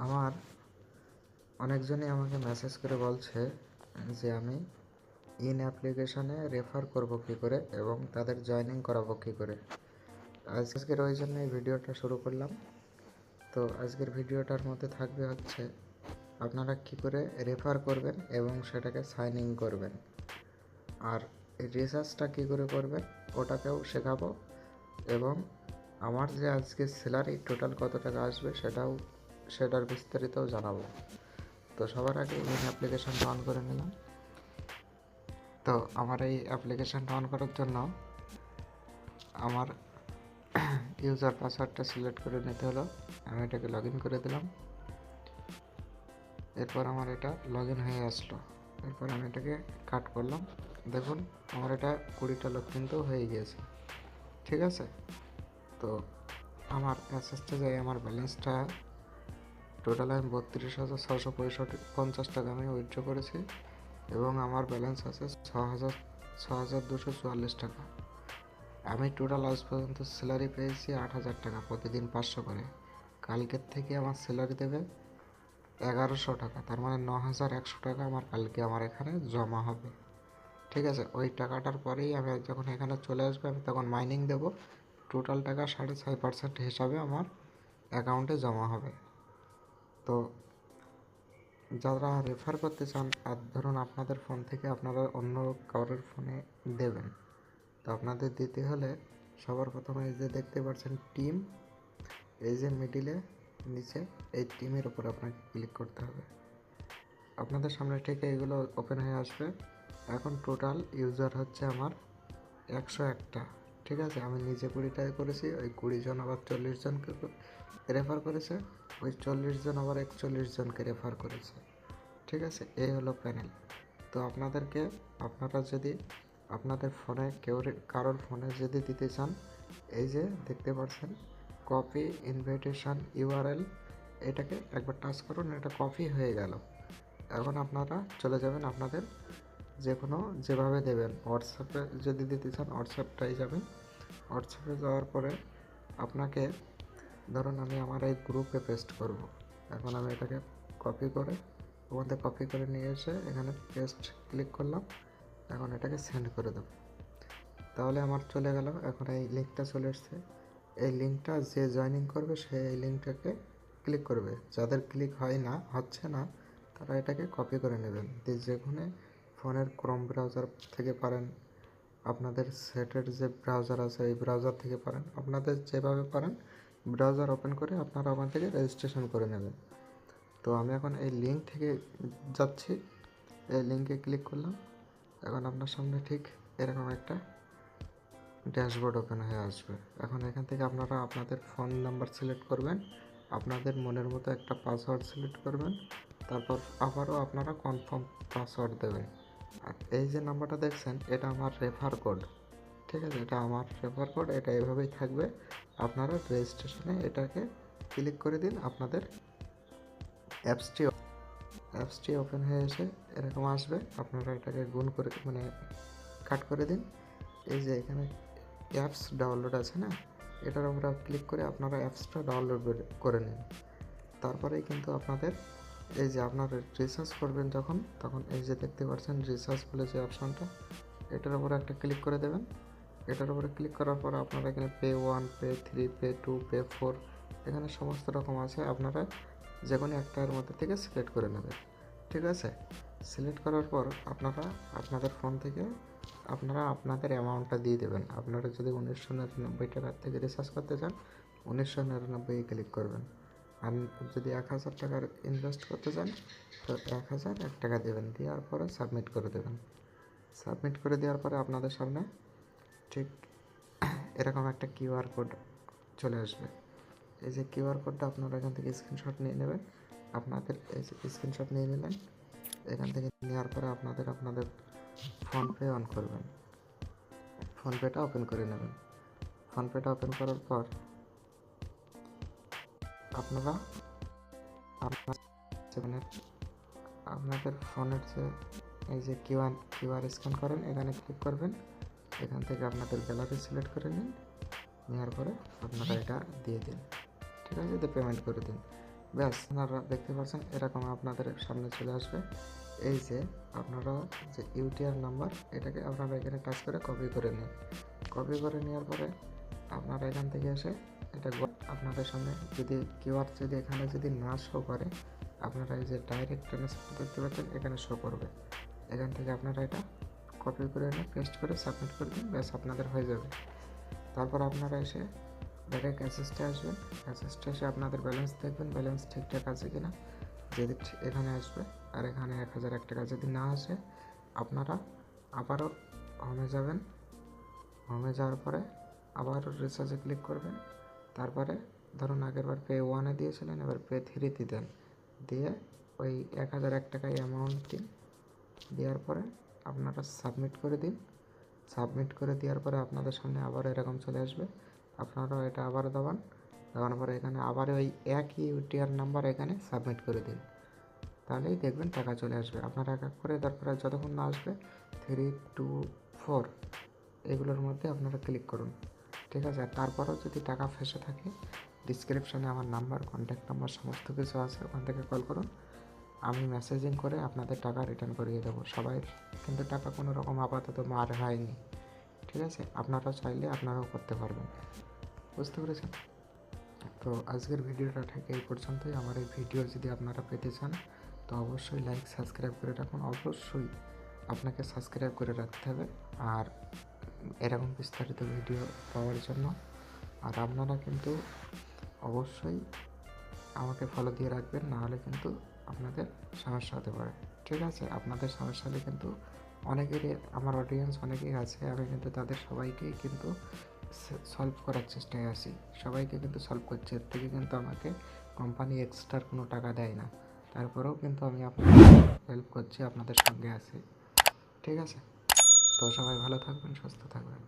আমার অনেকজনই আমাকে মেসেজ করে বলছে যে আমি ইন অ্যাপ্লিকেশনে রেফার করব কী করে এবং তাদের জয়েনিং করাবো কী করে। আজকের ওই জন্য এই ভিডিওটা শুরু করলাম। তো আজকের ভিডিওটার মধ্যে থাকবে হচ্ছে আপনারা কী করে রেফার করবেন এবং সেটাকে সাইন ইন করবেন, আর রিসার্চটা কী করে করবেন ওটাকেও শেখাবো, এবং আমার যে আজকে স্যালারি টোটাল কত টাকা আসবে সেটার বিস্তারিতও জানাবো। তো সবার আগে ইন অ্যাপ্লিকেশনটা অন করে নিলাম। তো আমার এই অ্যাপ্লিকেশনটা অন করার জন্য আমার ইউজার পাসওয়ার্ডটা সিলেক্ট করে নিতে হলো। আমি এটাকে লগ ইন করে দিলাম। এরপর আমার এটা লগ ইন হয়ে আসলো। এরপর আমি এটাকে কাট করলাম। দেখুন আমার এটা 20টা লোক কিন্তু হয়ে গিয়েছে। ঠিক আছে, তো আমার অ্যাসেসটা যাই, আমার ব্যালেন্সটা টোটাল আমি 32,650 টাকা আমি উইথড্র করেছি এবং আমার ব্যালেন্স আছে 6,244 টাকা। আমি টোটাল আজ পর্যন্ত স্যালারি পেয়েছি 8,000 টাকা, প্রতিদিন 500 করে। কালকের থেকে আমার স্যালারি দেবে 1100 টাকা, তার মানে 9,100 টাকা আমার কালকে আমার এখানে জমা হবে। ঠিক আছে, ওই টাকাটার পরেই আমি যখন এখানে চলে আসবে আমি তখন মাইনিং দেবো। টোটাল টাকা 6.5% হিসাবে আমার অ্যাকাউন্টে জমা হবে। তো যারা রেফার করতে চান, আর ধরুন আপনাদের ফোন থেকে আপনারা অন্য কারোর ফোনে দেবেন, তো আপনাদের দিতে হলে সবার প্রথমে এই যে দেখতে পাচ্ছেন টিম, এই যে মিডিলে নিচে এই টিমের উপর আপনাকে ক্লিক করতে হবে। আপনাদের সামনে ঠিক এইগুলো ওপেন হয়ে আসবে। এখন টোটাল ইউজার হচ্ছে আমার 101টা। ঠিক আছে, আমি নিজে 20টায় করেছি, ওই 20 জন আবার 40 জনকে রেফার করেছে, ওই 40 জন আবার 41 জনকে রেফার করেছে। ঠিক আছে, এই হলো প্যানেল। তো আপনারা যদি আপনাদের ফোনে কারোর ফোনে যদি দিতে চান, এই যে দেখতে পাচ্ছেন কপি ইনভিটেশন ইউআরএল, এটাকে একবার টাচ করুন, এটা কপি হয়ে গেল। এখন আপনারা চলে যাবেন আপনাদের যেভাবে দেবেন, হোয়াটসঅ্যাপে যদি দিতে চান হোয়াটসঅ্যাপটাই যাবেন। হোয়াটসঅ্যাপে যাওয়ার পরে আপনাকে ধরুন আমি আমার এই গ্রুপে পেস্ট করব। এখন আমি এটাকে কপি করে নিয়ে এসে এখানে পেস্ট ক্লিক করলাম। এখন এটাকে সেন্ড করে দেব, তাহলে আমার চলে গেল। এখন এই লিঙ্কটা চলে এসছে। এই লিঙ্কটা যে জয়েনিং করবে সে এই লিঙ্কটাকে ক্লিক করবে। যাদের ক্লিক হচ্ছে না তারা এটাকে কপি করে নেবেন। যেখানে ফোনের ক্রোম ব্রাউজার থেকে পারেন, আপনাদের সেটের যে ব্রাউজার আছে এই ব্রাউজার থেকে পারেন, আপনাদের যেভাবে পারেন ব্রাউজার ওপেন করে আপনারা ওখান থেকে রেজিস্ট্রেশন করে নেবেন। তো আমি এখন এই লিঙ্ক থেকে যাচ্ছি, এই লিঙ্কে ক্লিক করলাম। এখন আপনার সামনে ঠিক এরকম একটা ড্যাশবোর্ড ওপেন হয়ে আসবে। এখন এখান থেকে আপনারা আপনাদের ফোন নাম্বার সিলেক্ট করবেন, আপনাদের মনের মতো একটা পাসওয়ার্ড সিলেক্ট করবেন, তারপর আবারও আপনারা কনফার্ম পাসওয়ার্ড দেবেন। আর এই যে নাম্বারটা দেখছেন এটা আমার রেফার কোড। ঠিক আছে, এটা আমার রেফার কোড, এটা এভাবেই থাকবে। আপনারা রেজিস্ট্রেশনে এটাকে ক্লিক করে দিন। আপনাদের অ্যাপসটি ওপেন হয়ে এসে এরকম আসবে। আপনারা এটাকে কাট করে দিন। এই যে এখানে অ্যাপস ডাউনলোড আছে না, এটার উপরে ক্লিক করে আপনারা অ্যাপসটা ডাউনলোড করে নিন। তারপরেই কিন্তু আপনাদের এই যে আপনারা রিসার্চ করবেন তখন এই যে দেখতে পাচ্ছেন রিসার্চ বলে যে অপশানটা, এটার উপরে একটা ক্লিক করে দেবেন। এটার উপরে ক্লিক করার পর আপনারা এখানে পে 1, পে 3, পে 2, পে 4 এখানে সমস্ত রকম আছে। আপনারা যে কোনো একটার মধ্যে থেকে সিলেক্ট করে নেবেন। ঠিক আছে, সিলেক্ট করার পর আপনারা আপনাদের ফোন থেকে আপনাদের অ্যামাউন্টটা দিয়ে দেবেন। আপনারা যদি 1999 টাকার থেকে রিচার্জ করতে চান 1999 ক্লিক করবেন। আর যদি 1,000 টাকার ইনভেস্ট করতে চান তো 1,001 টাকা দেবেন, দেওয়ার পরে সাবমিট করে দেবেন। সাবমিট করে দেওয়ার পরে আপনাদের সামনে ঠিক এরকম একটা কিউআর কোড চলে আসবে। এই যে কিউআর কোডটা আপনারা এখান থেকে স্ক্রিনশট নিয়ে নেবেন। আপনাদের এই যে স্ক্রিনশট নিয়ে নিলেন, এখান থেকে নেওয়ার পরে আপনাদের ফোনপে অন করবেন, ফোনপেটা ওপেন করে নেবেন। ফোনপেটা ওপেন করার পর আপনারা আপনাদের ফোনের যে এই যে কিউআর স্ক্যান করেন এখানে ক্লিক করবেন। এখান থেকে আপনাদের গ্যালারি সিলেক্ট করে নিন, নেওয়ার পরে আপনারা এটা দিয়ে দিন। ঠিক আছে, পেমেন্ট করে দিন। ব্যাস আপনারা দেখতে পাচ্ছেন এরকম আপনাদের সামনে চলে আসবে। এই যে আপনারা যে ইউটিআর নাম্বার, এটাকে আপনারা এখানে টাচ করে কপি করে নিন। কপি করে নেওয়ার পরে আপনারা এখান থেকে এসে এটা আপনাদের সামনে যদি কিউআর যদি এখানে যদি না শো করে, আপনারা এই যে ডাইরেক্ট ট্রান্সফার দেখতে পাচ্ছেন এখানে শো করবে। এখান থেকে আপনারা এটা কপি করে এনে পেস্ট করে সাবমিট করে দিন, ব্যাস আপনাদের হয়ে যাবে। তারপর আপনারা এসে ডাইরেক্ট অ্যাসেসটে আসবেন। অ্যাসেসটে এসে আপনাদের ব্যালেন্স দেখবেন, ব্যালেন্স ঠিকঠাক আছে কিনা। যদি এখানে আসবে, আর এখানে 1001 টাকা যদি না আসে, আপনারা আবারও হোমে যাবেন। হোমে যাওয়ার পরে আবারও রিচার্জে ক্লিক করবেন। তারপরে ধরুন আগেরবার পে 1-এ দিয়েছিলেন, এবার পে 3-তে দেন, দিয়ে ওই 1001 টাকায় অ্যামাউন্ট দিন। দেওয়ার পরে আপনারা সাবমিট করে দিন। সাবমিট করে দেওয়ার পরে আপনাদের সামনে আবার এরকম চলে আসবে। আপনারাও এটা আবার দেওয়ান। দেওয়ার পরে এখানে আবার ওই একই ইউটিআর নাম্বার এখানে সাবমিট করে দিন, তাহলেই দেখবেন টাকা চলে আসবে। আপনারা এক এক করে তারপরে যতক্ষণ না আসবে 3, 2, 4 এগুলোর মধ্যে আপনারা ক্লিক করুন, ঠিক আছে। আর তারপরেও যদি টাকা ফেঁসে থাকে, ডিসক্রিপশানে আমার নাম্বার, কন্ট্যাক্ট নাম্বার সমস্ত কিছু আছে, ওখান থেকে কল করুন। আমি মেসেজিং করে আপনাদের টাকা রিটার্ন করিয়ে দেবো। সবাই কিন্তু টাকা কোনো রকম আপাতত মার হয়নি, ঠিক আছে। আপনারাও চাইলে আপনারাও করতে পারবেন, বুঝতে পেরেছেন? তো আজকের ভিডিওটা ঠিক এই পর্যন্তই। আমার এই ভিডিও যদি আপনারা পেতে চান তো অবশ্যই লাইক সাবস্ক্রাইব করে রাখুন। অবশ্যই আপনাকে সাবস্ক্রাইব করে রাখতে হবে আর এরকম বিস্তারিত ভিডিও পাওয়ার জন্য। আর আপনারা কিন্তু অবশ্যই আমাকে ফলো দিয়ে রাখবেন, নাহলে কিন্তু আপনাদের সমস্যা হতে পারে, ঠিক আছে। আপনাদের সমস্যা হলে কিন্তু অনেকেরই, আমার অডিয়েন্স অনেকেই আছে, আমি কিন্তু তাদের সবাইকেই কিন্তু সলভ করার চেষ্টায় আছি, সবাইকে কিন্তু সলভ করছি। এর থেকে কিন্তু আমাকে কোম্পানি এক্সট্রা কোনো টাকা দেয় না, তারপরেও কিন্তু আমি আপনাদের হেল্প করছি, আপনাদের সঙ্গে আছি, ঠিক আছে। তো সবাই ভালো থাকবেন, সুস্থ থাকবেন।